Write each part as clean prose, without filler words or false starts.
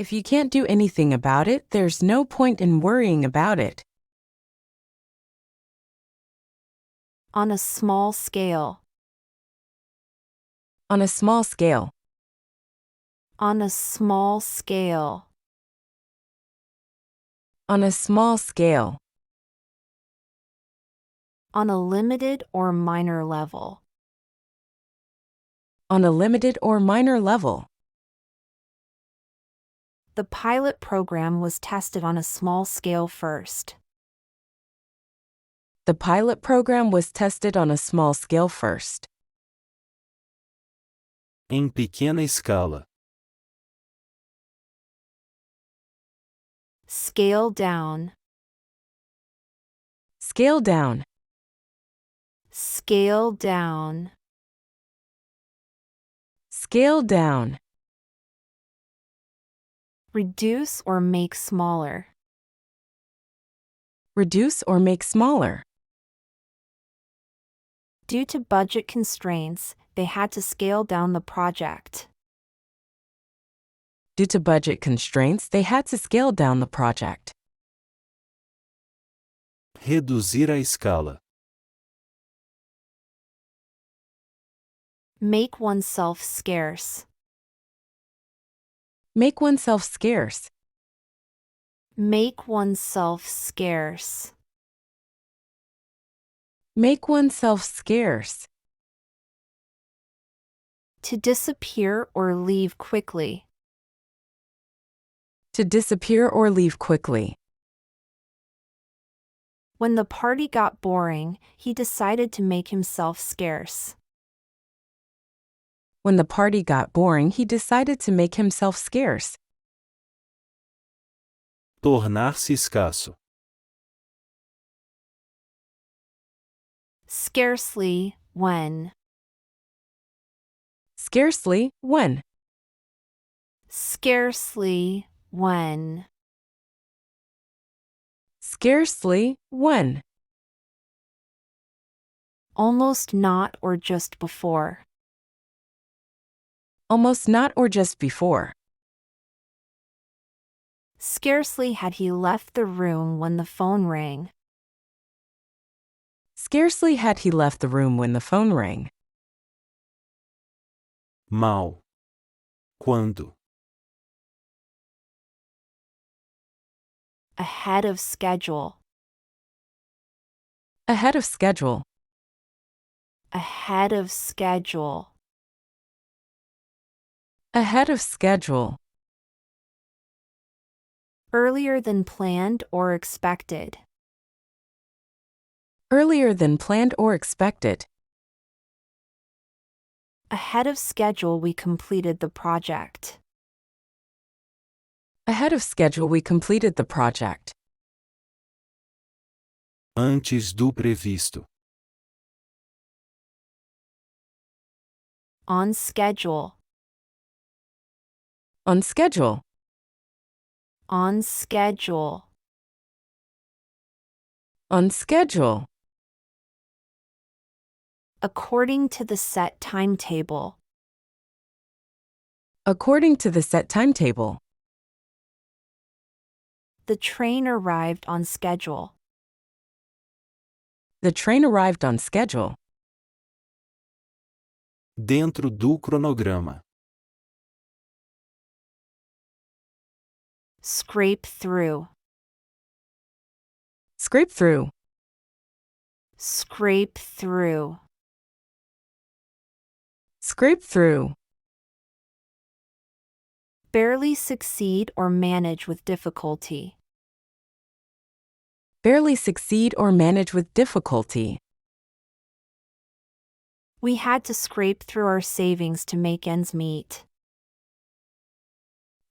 If you can't do anything about it, there's no point in worrying about it. On a small scale. On a small scale. On a small scale. On a small scale. On a limited or minor level. On a limited or minor level. The pilot program was tested on a small scale first. The pilot program was tested on a small scale first. Em pequena escala. Scale down. Scale down. Scale down. Scale down. Reduce or make smaller. Reduce or make smaller. Due to budget constraints, they had to scale down the project. Due to budget constraints, they had to scale down the project. Reduzir a escala. Make oneself scarce. Make oneself scarce. Make oneself scarce. Make oneself scarce. To disappear or leave quickly. To disappear or leave quickly. When the party got boring, he decided to make himself scarce. When the party got boring, he decided to make himself scarce. Tornar-se escasso. Scarcely, when. Scarcely, when. Scarcely, when. Scarcely, when. Almost not or just before. Almost not or just before. Scarcely had he left the room when the phone rang. Scarcely had he left the room when the phone rang. Mal. Quando. Ahead of schedule. Ahead of schedule. Ahead of schedule. Ahead of schedule. Earlier than planned or expected. Earlier than planned or expected. Ahead of schedule we completed the project. Ahead of schedule we completed the project. Antes do previsto. On schedule. On schedule. On schedule. On schedule. According to the set timetable. According to the set timetable. The train arrived on schedule. The train arrived on schedule. Dentro do cronograma. Scrape through. Scrape through. Scrape through. Scrape through. Barely succeed or manage with difficulty. Barely succeed or manage with difficulty. We had to scrape through our savings to make ends meet.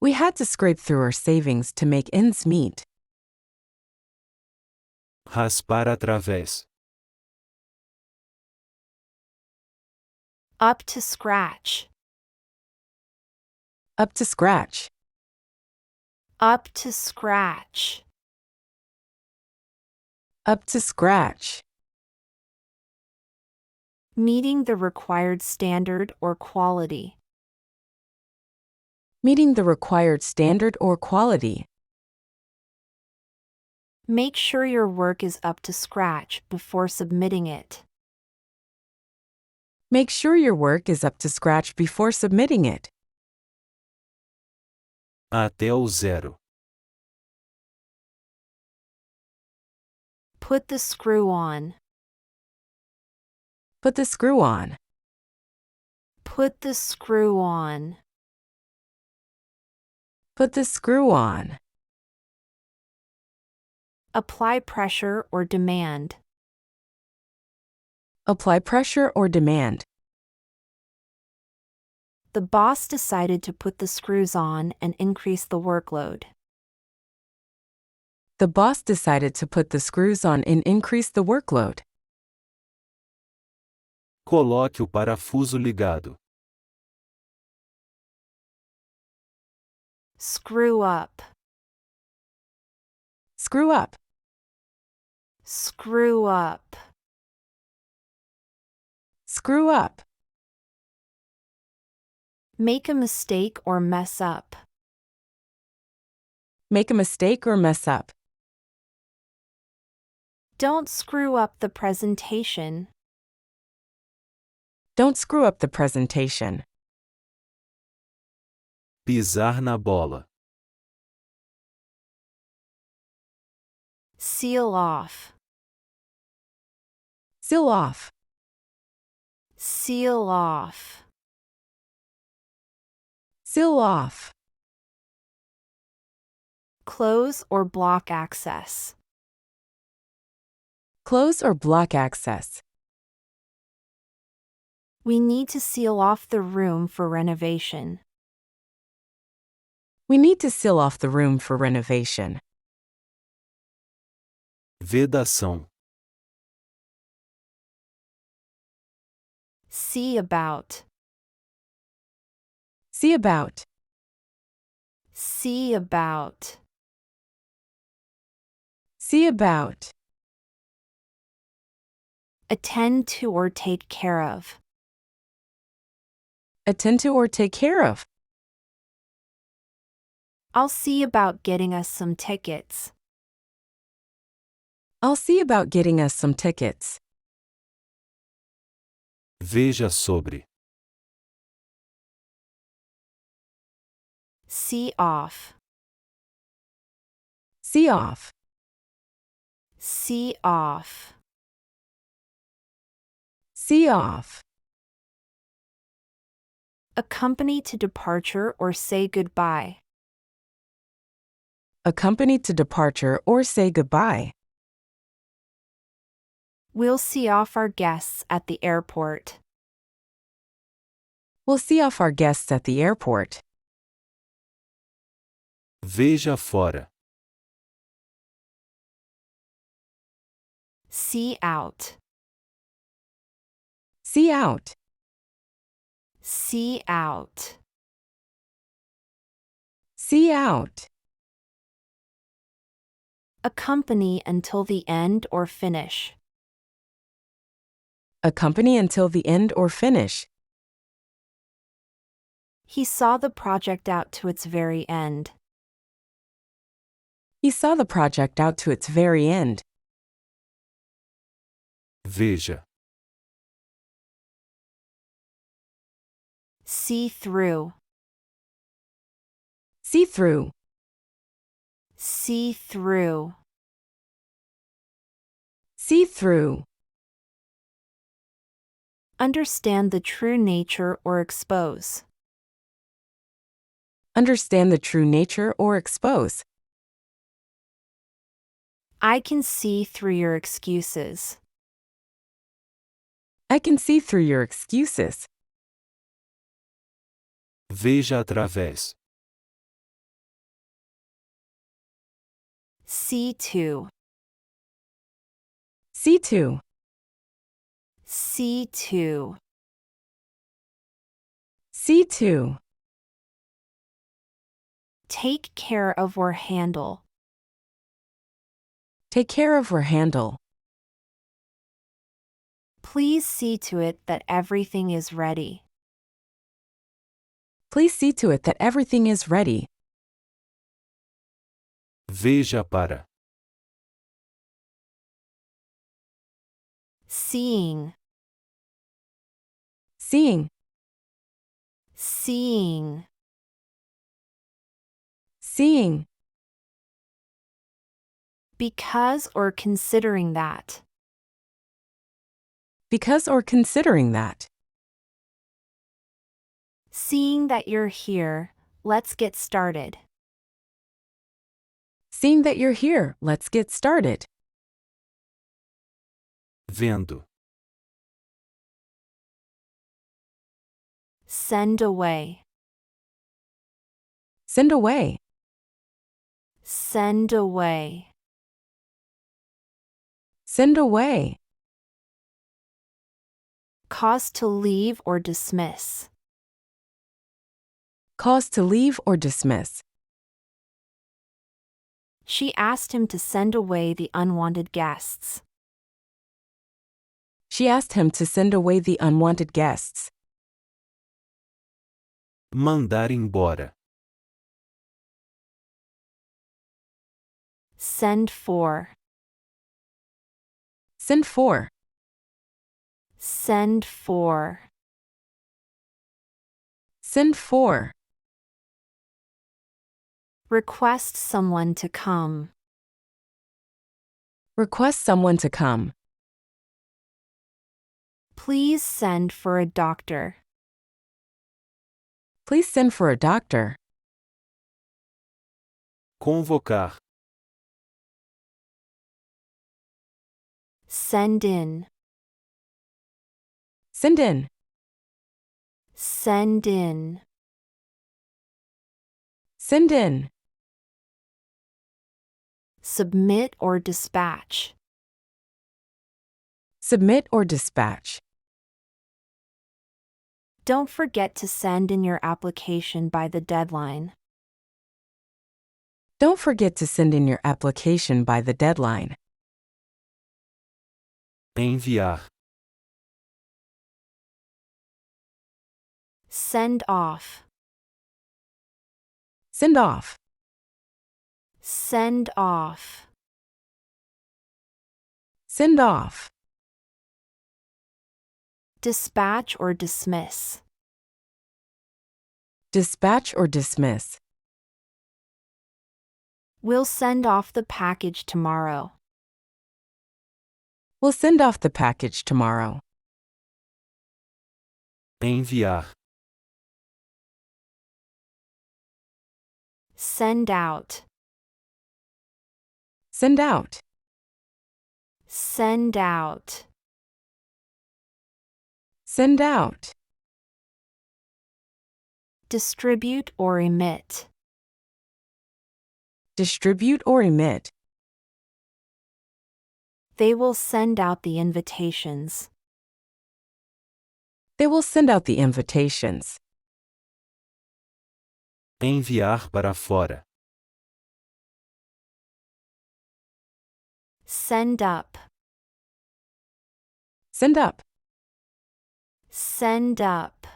We had to scrape through our savings to make ends meet. Raspar através. Up to scratch. Up to scratch. Up to scratch. Up to scratch. Meeting the required standard or quality. Meeting the required standard or quality. Make sure your work is up to scratch before submitting it. Make sure your work is up to scratch before submitting it. Até o zero. Put the screw on. Put the screw on. Put the screw on. Put the screw on. Apply pressure or demand. Apply pressure or demand. The boss decided to put the screws on and increase the workload. The boss decided to put the screws on and increase the workload. Coloque o parafuso ligado. Screw up. Screw up. Screw up. Screw up. Make a mistake or mess up. Make a mistake or mess up. Don't screw up the presentation. Don't screw up the presentation. Pisar na bola. Seal off. Seal off. Seal off. Seal off. Close or block access. Close or block access. We need to seal off the room for renovation. We need to seal off the room for renovation. Vedação. See about. See about. See about. See about. Attend to or take care of. Attend to or take care of. I'll see about getting us some tickets. I'll see about getting us some tickets. Veja sobre. See off. See off. See off. See off. Accompany to departure or say goodbye. Accompany to departure or say goodbye. We'll see off our guests at the airport. We'll see off our guests at the airport. Veja fora. See out. See out. See out. See out. Accompany until the end or finish. Accompany until the end or finish. He saw the project out to its very end. He saw the project out to its very end. Veja. See through. See through. See through. See through. Understand the true nature or expose. Understand the true nature or expose. I can see through your excuses. I can see through your excuses. Veja através. See to. See to. See to. See to. Take care of or handle. Take care of or handle. Please see to it that everything is ready. Please see to it that everything is ready. Veja para. Seeing. Seeing. Seeing. Seeing. Because or considering that. Because or considering that. Seeing that you're here, let's get started. Seeing that you're here, let's get started. Vendo. Send away. Send away. Send away. Send away. Cause to leave or dismiss. Cause to leave or dismiss. She asked him to send away the unwanted guests. She asked him to send away the unwanted guests. Mandar embora. Send for. Send for. Send for. Send for. Request someone to come. Request someone to come. Please send for a doctor. Please send for a doctor. Convocar. Send in. Send in. Send in. Send in. Submit or dispatch. Submit or dispatch. Don't forget to send in your application by the deadline. Don't forget to send in your application by the deadline. Enviar. Send off. Send off. Send off. Send off. Dispatch or dismiss. Dispatch or dismiss. We'll send off the package tomorrow. We'll send off the package tomorrow. Enviar. Send out. Send out. Send out. Send out. Distribute or emit. Distribute or emit. They will send out the invitations. They will send out the invitations. Enviar para fora. Send up. Send up. Send up.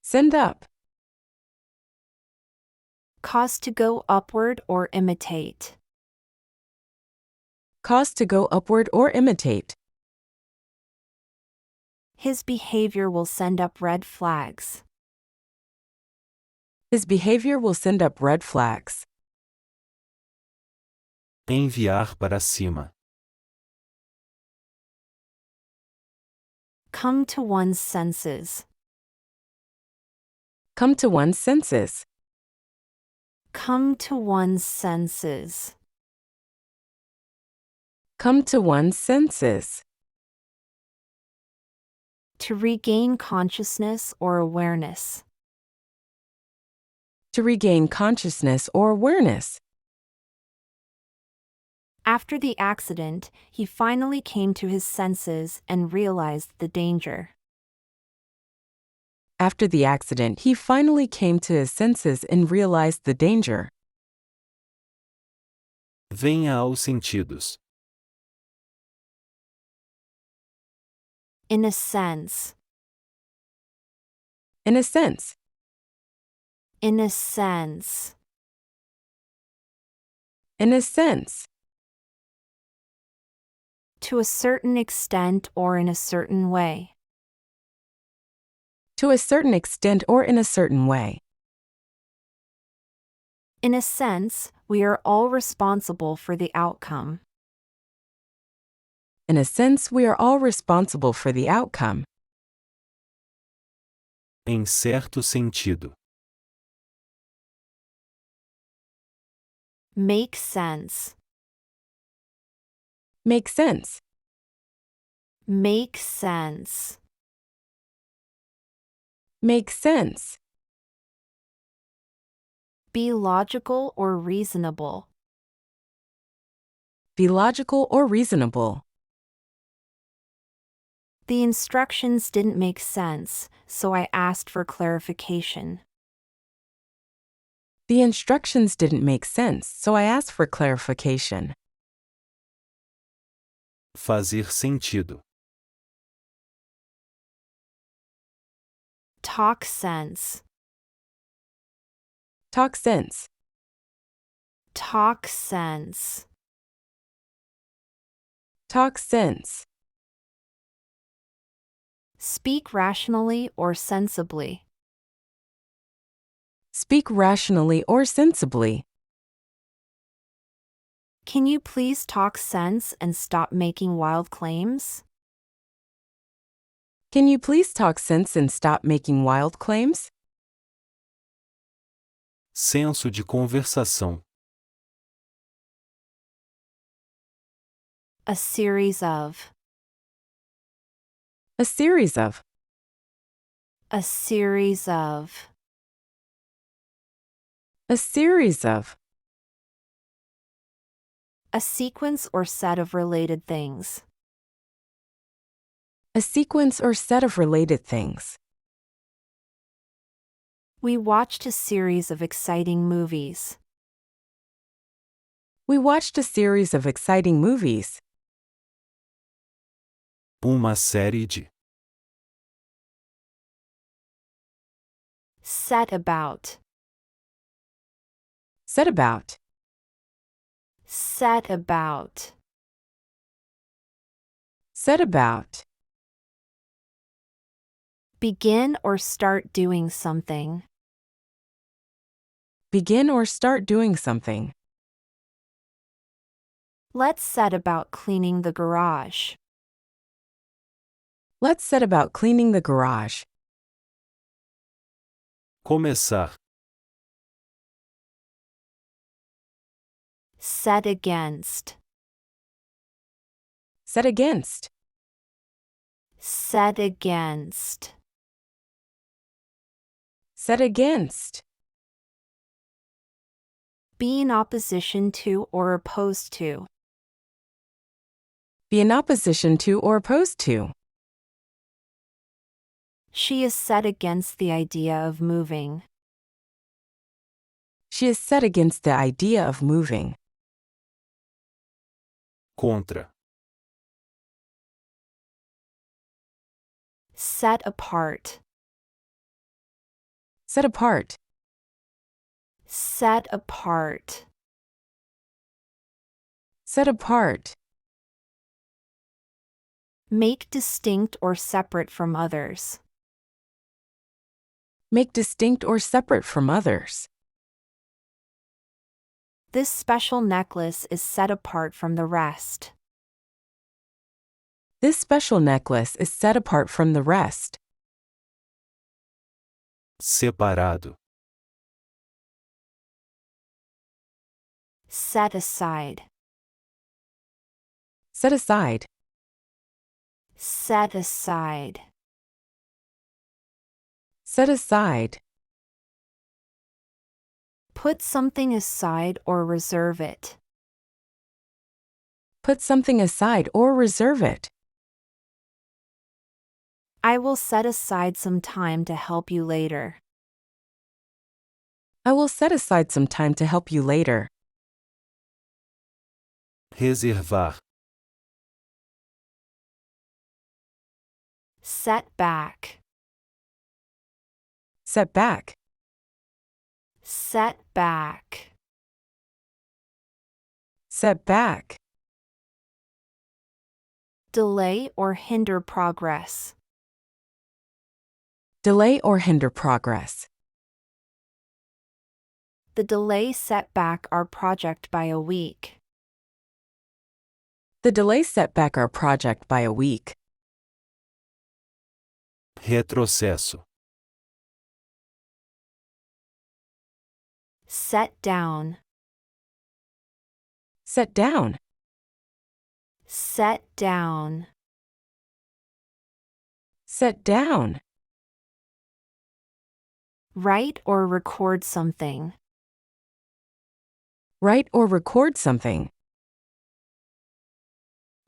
Send up. Cause to go upward or imitate. Cause to go upward or imitate. His behavior will send up red flags. His behavior will send up red flags. Enviar para cima. Come to one's senses. Come to one's senses. Come to one's senses. Come to one's senses. To regain consciousness or awareness. To regain consciousness or awareness. After the accident, he finally came to his senses and realized the danger. After the accident, he finally came to his senses and realized the danger. Venha aos sentidos. In a sense. In a sense. In a sense. In a sense. To a certain extent or in a certain way. To a certain extent or in a certain way. In a sense, we are all responsible for the outcome. In a sense, we are all responsible for the outcome. Em certo sentido. Make sense. Make sense. Make sense. Make sense. Be logical or reasonable. Be logical or reasonable. The instructions didn't make sense, so I asked for clarification. The instructions didn't make sense, so I asked for clarification. Fazer sentido. Talk sense. Talk sense. Talk sense. Talk sense. Speak rationally or sensibly. Speak rationally or sensibly. Can you please talk sense and stop making wild claims? Can you please talk sense and stop making wild claims? Senso de conversação. A series of. A series of. A series of. A series of. A sequence or set of related things. A sequence or set of related things. We watched a series of exciting movies. We watched a series of exciting movies. Uma série de. Set about. Set about. Set about. Set about. Begin or start doing something. Begin or start doing something. Let's set about cleaning the garage. Let's set about cleaning the garage. Começar. Set against. Set against. Set against. Set against. Be in opposition to or opposed to. Be in opposition to or opposed to. She is set against the idea of moving. She is set against the idea of moving. Contra. Set apart. Set apart. Set apart. Set apart. Make distinct or separate from others. Make distinct or separate from others. This special necklace is set apart from the rest. This special necklace is set apart from the rest. Separado. Set aside. Set aside. Set aside. Set aside. Put something aside or reserve it. Put something aside or reserve it. I will set aside some time to help you later. I will set aside some time to help you later. Reservar. Set back. Set back. Set back. Set back. Delay or hinder progress. Delay or hinder progress. The delay set back our project by a week. The delay set back our project by a week. Retrocesso. Set down. Set down. Set down. Set down. Write or record something. Write or record something.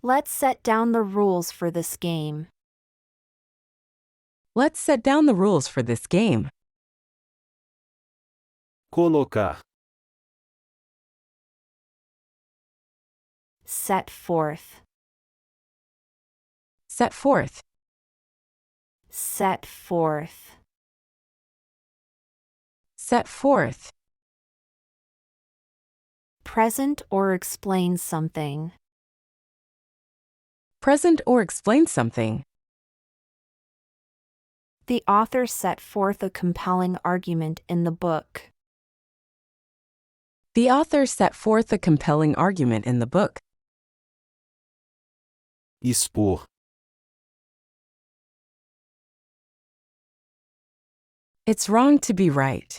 Let's set down the rules for this game. Let's set down the rules for this game. Colocar. Set forth. Set forth. Set forth. Set forth. Present or explain something. Present or explain something. The author set forth a compelling argument in the book. The author set forth a compelling argument in the book. Expor. It's wrong to be right.